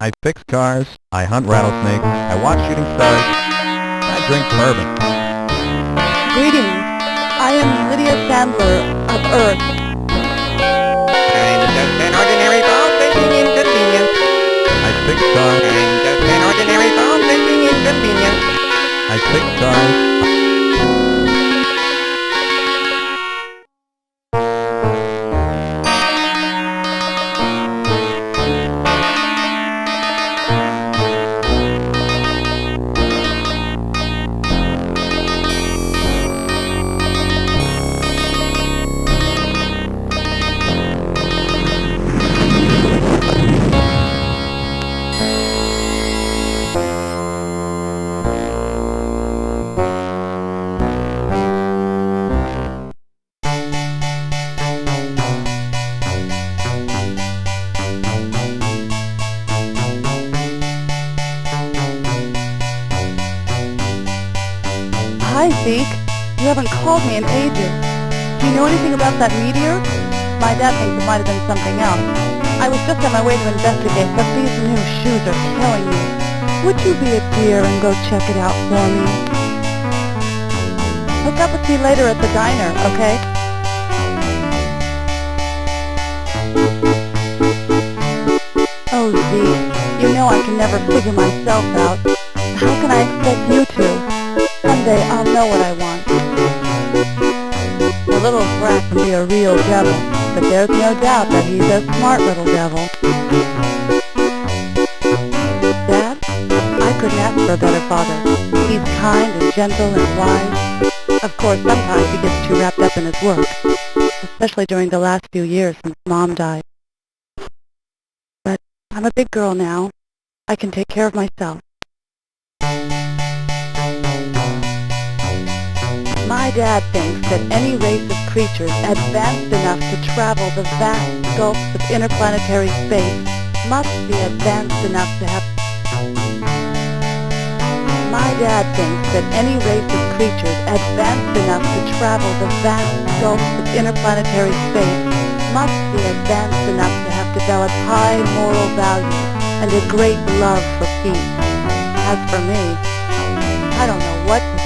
I fix cars, I hunt rattlesnakes, I watch shooting stars, I drink bourbon. Greetings. I am Lydia Sandler of Earth. I'm just an ordinary ball-facing inconvenience. I fix cars, I'm just an ordinary ball-facing inconvenience. I fix cars. Hi, Zeke. You haven't called me in ages. Do you know anything about that meteor? My dad thinks it might have been something else. I was just on my way to investigate, but these new shoes are killing me. Would you be a dear and go check it out for me? Hook up with me later at the diner, okay? Oh, Zeke, you know I can never figure myself out. How can I expect you to? Someday I'll know what I want. The little brat can be a real devil, but there's no doubt that he's a smart little devil. Dad, I couldn't ask for a better father. He's kind and gentle and wise. Of course, sometimes he gets too wrapped up in his work, especially during the last few years since Mom died. But I'm a big girl now. I can take care of myself. My dad thinks that any race of creatures advanced enough to travel the vast gulfs of interplanetary space must be advanced enough to have... My dad thinks that any race of creatures advanced enough to travel the vast gulfs of interplanetary space must be advanced enough to have developed high moral values and a great love for peace. As for me, I don't know what to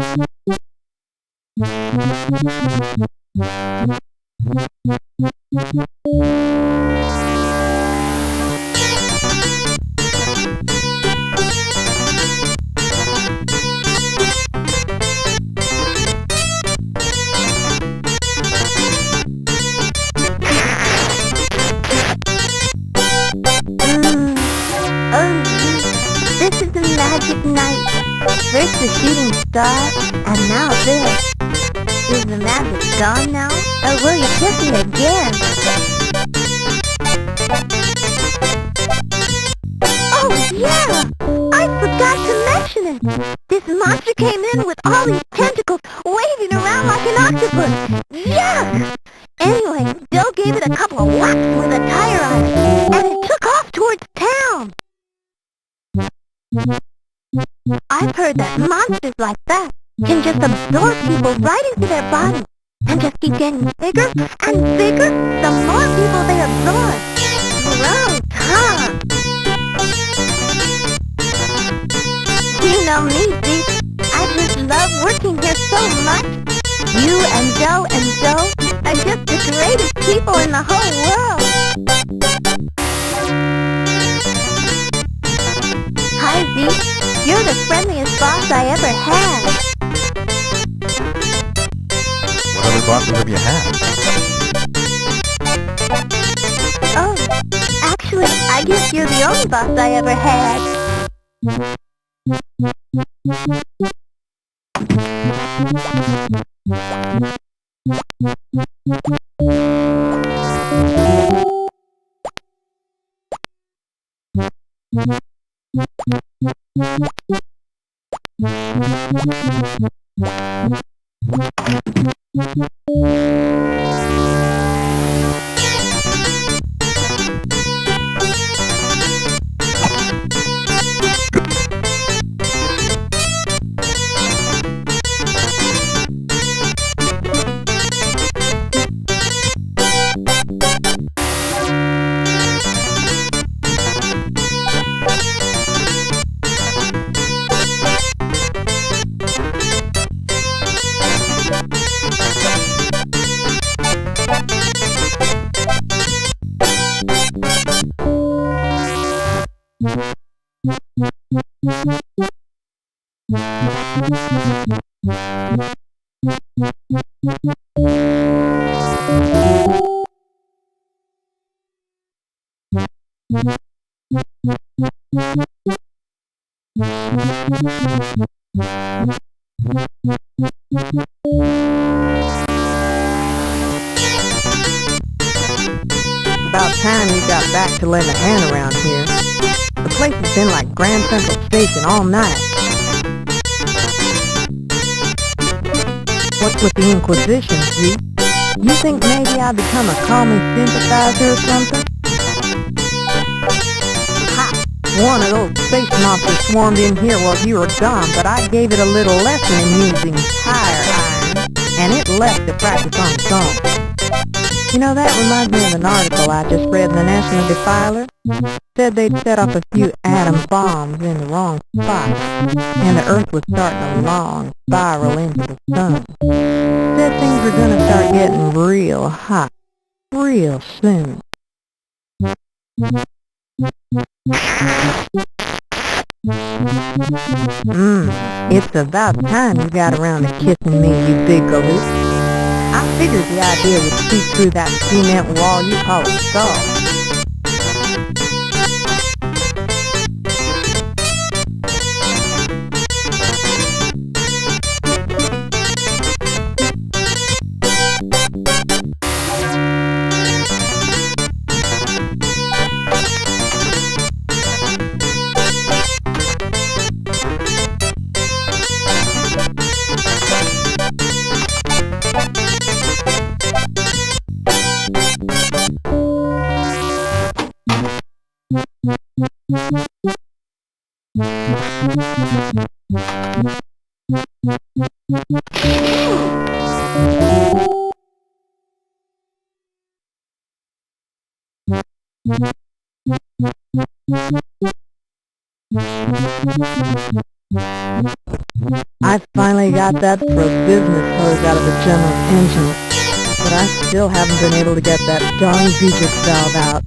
Oh, this is a magic night. First the shooting star, and now this. Is the magic gone now, or will you kiss me again? Oh yeah! I forgot to mention it! This monster came in with all these tentacles waving around like an octopus! Yuck! Anyway, Joe gave it a couple of whacks with a tire on it, and it took off towards town! I've heard that monsters like that can just absorb people right into their bodies and just keep getting bigger and bigger the more people they absorb. Gross, huh? You know me, Zeke. I just love working here so much. You and Joe are just the greatest people in the whole world. Hi, Zeke. You're the friendliest boss I ever had. What other bosses have you had? Oh, actually, I guess you're the only boss I ever had. About time you got back to letting a hand around here. The place has been like Grand Central Station all night. What's with the Inquisition, Zeke? You think maybe I become a calming sympathizer or something? Ha! One of those space monsters swarmed in here while you were gone, but I gave it a little lesson in using tire iron, and it left to practice on its own. You know, that reminds me of an article I just read in the National Defiler. Said they'd set off a few atom bombs in the wrong spot, and the Earth was starting a long spiral into the sun. Said things were gonna start getting real hot, real soon. It's about time you got around to kissing me, you big galoot. I figured the idea would seep through that cement wall you call a skull. I finally got that business hose out of the General's engine, but I still haven't been able to get that darn Beatrix valve out.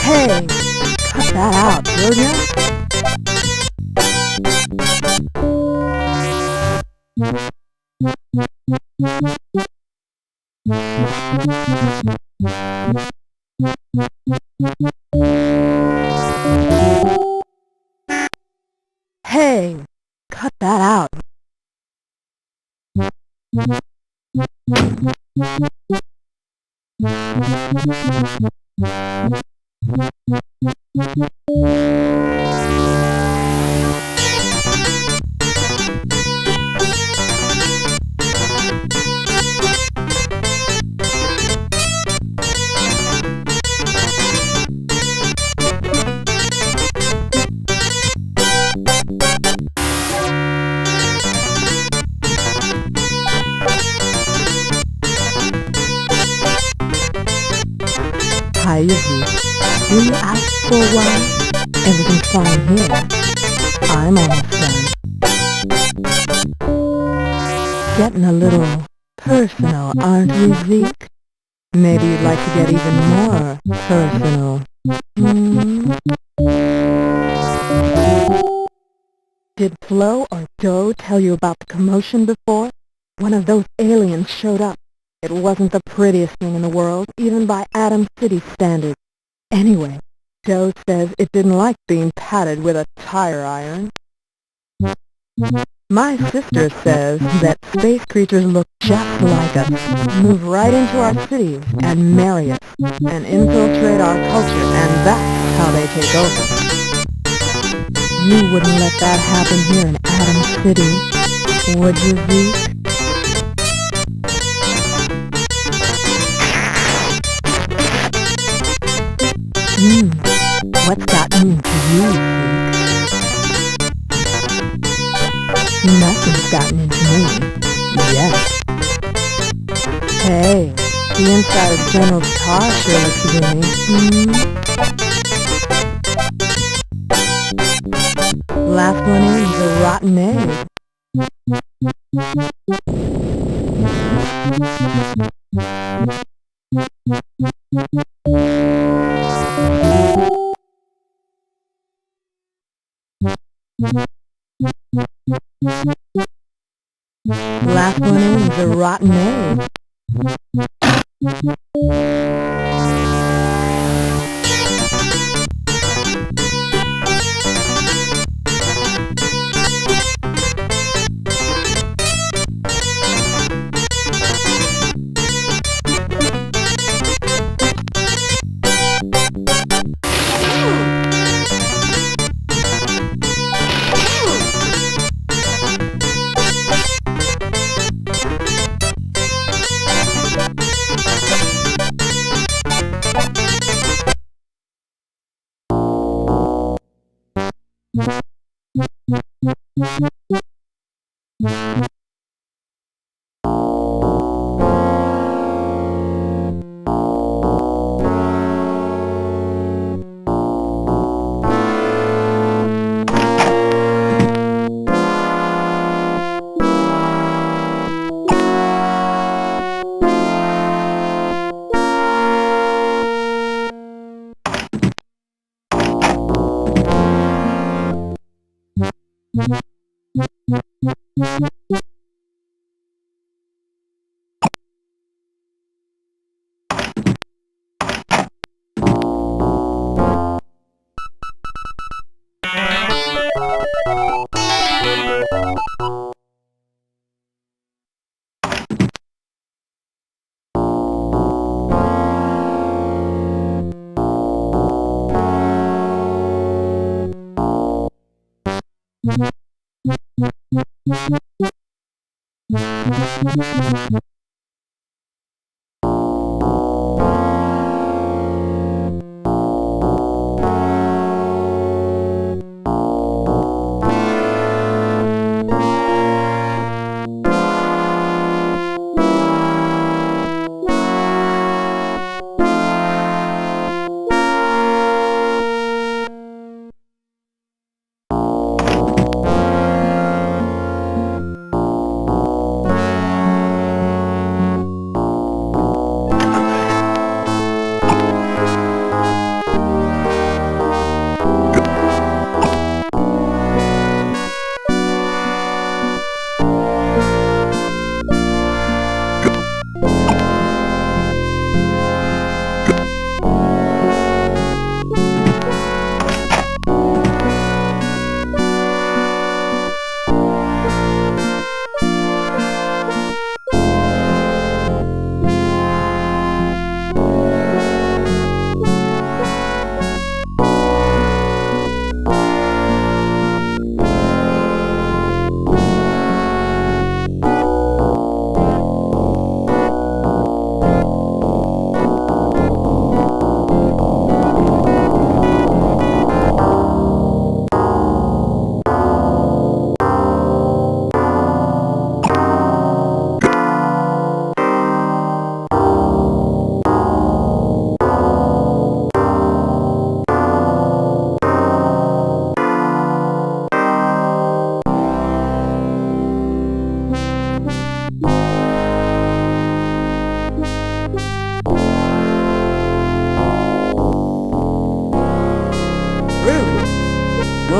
Hey, cut that out, will ya? Hey, cut that out. Hi, Izzy. Will you out for a while? Everything's fine here. I'm almost done. Getting a little personal, aren't we, Zeke? Maybe you'd like to get even more personal. Did Flo or Joe tell you about the commotion before? One of those aliens showed up. It wasn't the prettiest thing in the world, even by Atom City standards. Anyway, Joe says it didn't like being patted with a tire iron. My sister says that space creatures look just like us, move right into our cities and marry us, and infiltrate our culture, and that's how they take over. You wouldn't let that happen here in Atom City, would you, Zeke? What's gotten into you, Zeke? Nothing's gotten into me. Yet. Hey, the inside of the General's car sure looks roomy. Last one in is a rotten egg. Last one in is a rotten egg.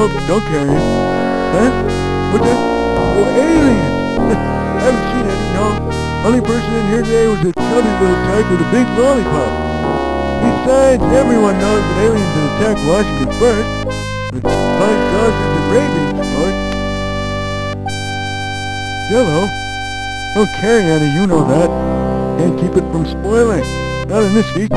Nope, don't carry it. Huh? What's that? Oh, aliens! I haven't seen any, no. Only person in here today was a chubby little tyke with a big lollipop. Besides, everyone knows that aliens had attacked Washington first. With flying saucers and ravens, of course. Hello. Oh, carry, Annie, you know that. Can't keep it from spoiling. Not in this heat.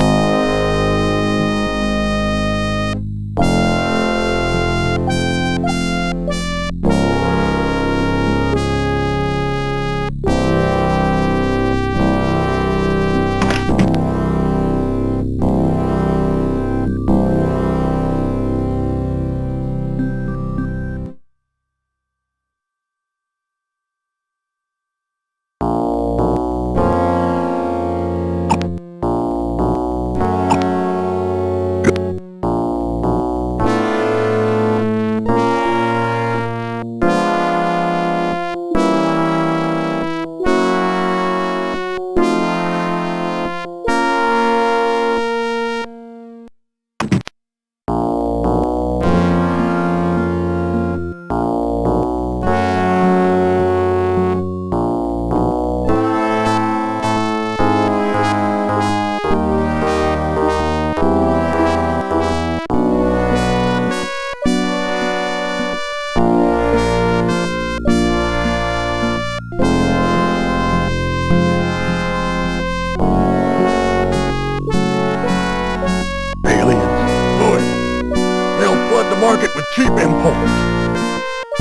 Market with cheap imports.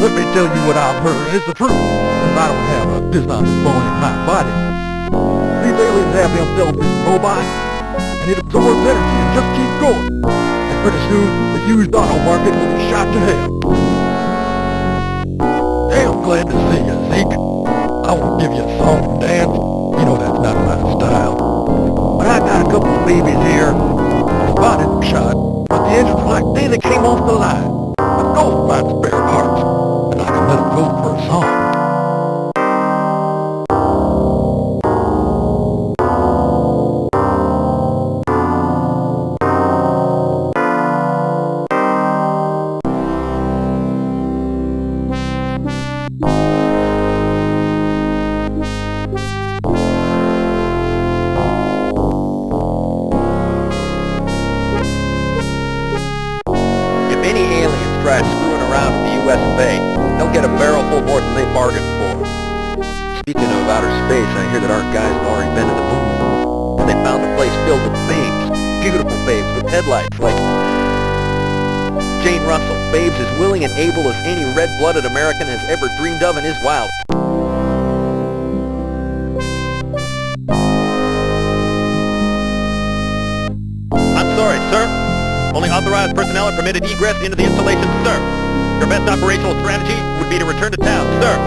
Let me tell you what I've heard is the truth, since I don't have a dishonest bone in my body. These aliens have themselves this robot, and it absorbs energy and just keeps going. And pretty soon, the used auto market will be shot to hell. Damn glad to see you, Zeke. I won't give you a song and dance. You know that's not my style. But I got a couple of babies here. The bodies were shot. But the engines were like they came off the line. But go find spare parts, and I can let them go for a song. Try screwing around in the U.S. Bay, they'll get a barrel full more than they bargained for. Speaking of outer space, I hear that our guys have already been to the moon. And they found a place filled with babes. Beautiful babes with headlights like Jane Russell. Babes as willing and able as any red-blooded American has ever dreamed of in his wild. I'm sorry, sir. Only authorized personnel are permitted egress into the installation, sir. Your best operational strategy would be to return to town, sir.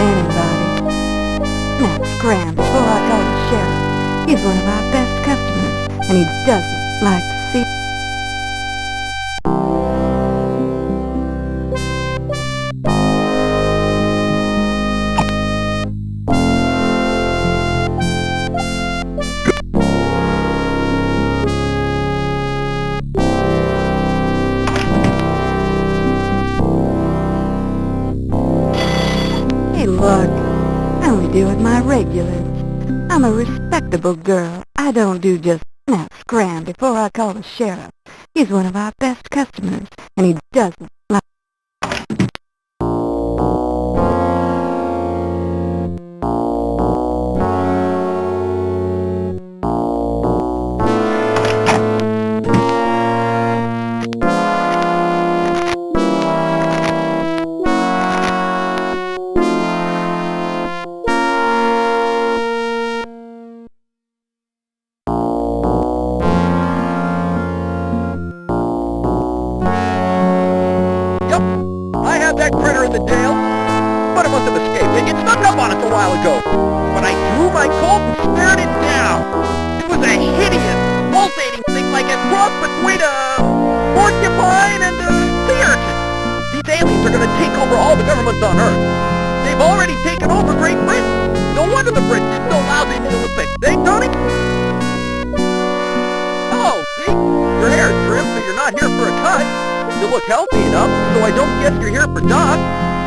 anybody. Now scram before I call the sheriff. He's one of our best customers, and he doesn't like to see... Hey, look. I only deal with my regulars. I'm a respectable girl. I don't do just... Now scram before I call the sheriff. He's one of our best customers, and he doesn't like... I had that critter in the tail, but it must have escaped. It snuck up on us a while ago. But I drew my Colt and stared it down. It was a hideous, pulsating thing like a cross between a porcupine and a sea urchin. These aliens are going to take over all the governments on Earth. They've already taken over Great Britain. No wonder the Brits did so lousy in the Olympics. Eh, Tony? Oh, see? Your hair's trimmed, so you're not here for a cut. You look healthy enough, so I don't guess you're here for Doc,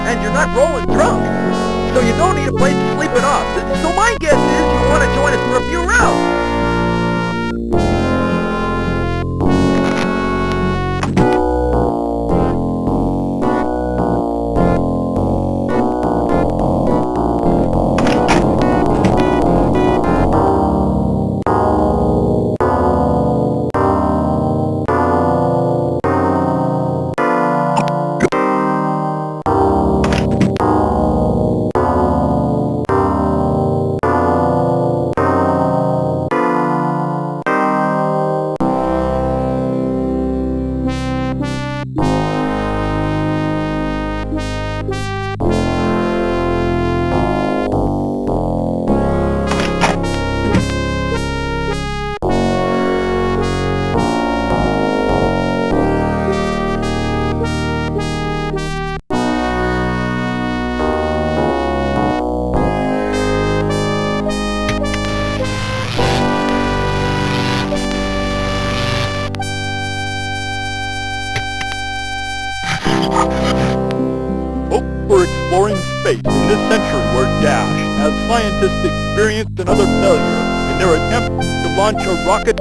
and you're not rolling drunk, so you don't need a place to sleep it off. So my guess is you want to join us for a few rounds. For exploring space in this century were dashed as scientists experienced another failure in their attempt to launch a rocket.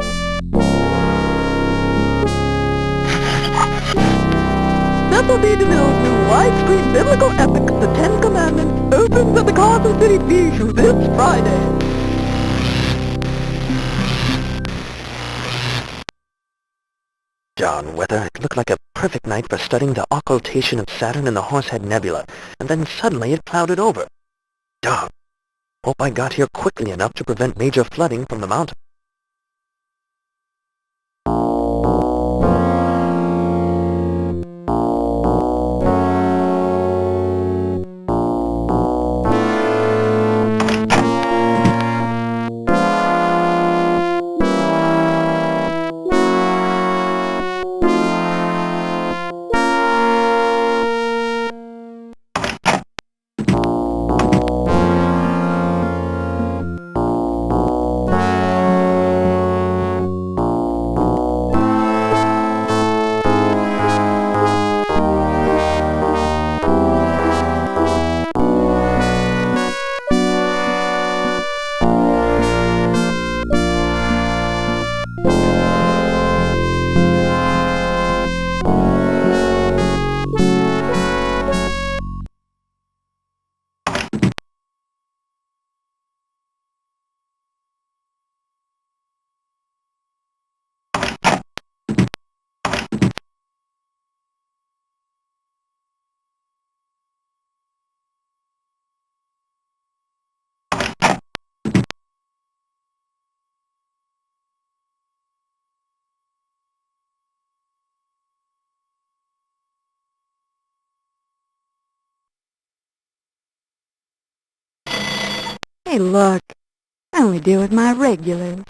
Simpleby DeMille's new widescreen biblical epic, The Ten Commandments, opens at the Carson City Theatre this Friday. Darn weather, it looked like a perfect night for studying the occultation of Saturn and the Horsehead Nebula, and then suddenly it clouded over. Darn. Hope I got here quickly enough to prevent major flooding from the mountain. Hey, look, I only deal with my regulars.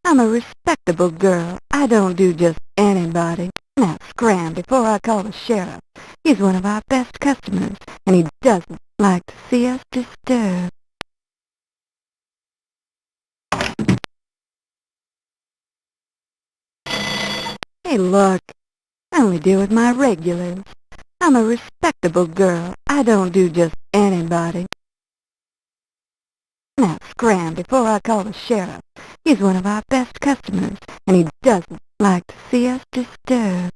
I'm a respectable girl. I don't do just anybody. Now scram before I call the sheriff. He's one of our best customers, and he doesn't like to see us disturbed. Hey, look, I only deal with my regulars. I'm a respectable girl. I don't do just anybody. Now scram before I call the sheriff. He's one of our best customers, and he doesn't like to see us disturbed.